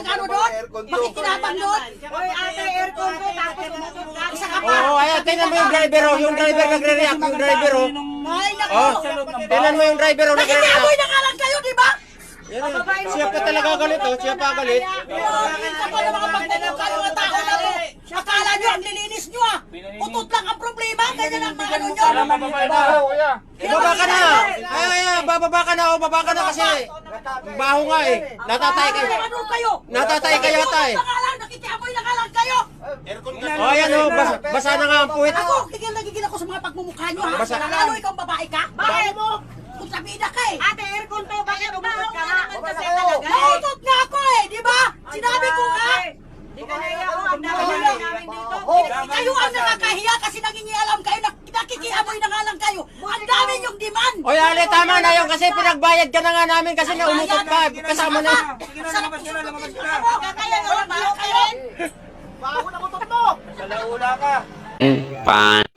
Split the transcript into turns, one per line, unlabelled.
mag-ano doon? Makikinabang doon?
Hoy, ate, aircon ko, tapos umutot ka.
Isa ka pa.
Oo, ayan, tingnan mo yung driver, oh. Yung driver nagre-react, yung driver, oh.
Ay, naku.
Oh, tingnan mo yung driver, oh, nagre-react.
Nakikiamoy na nga lang kayo, di ba?
Yan, siya pa talaga galit, oh. Siya pa galit.
Minsan pa ng mga pagdadagka ng mga tao na to. Akala nyo, ang lilinis nyo ah. Utot lang ang problema, ganyan ang mga ano nyo.
Baba ka na. Ay, bababa ka na, oh. Baba ka na kasi. Baho nga, eh. Natatay kayo.
Ano kayo?
Natatay ka yata, eh.
Nakikiamoy na nga lang kayo.
Oh, ayan, oh. Basa na nga ang puwit.
Ako, gigil ako sa mga pagmumukha nyo ha.
Basta-
Lalo ikaw babae ka? Bakit mo? Kung sabida ka eh.
Ate, aircon to, bakit umutot ka na? Kasi talaga eh.
Nautot nga ako eh, di ba? Sinabi ko nga.
Di ka naiya ko, ang dami namin dito.
Kayo ang nakakahiya kasi nangingialam kayo, nakikiamoy na nga lang kayo. Ang dami yung demand.
Oy, Ale, tama na yun kasi pinagbayad ka na nga namin kasi naumutot ka. Kasama na.
Sarap ko sa kaya nga lang kayo.
Pan.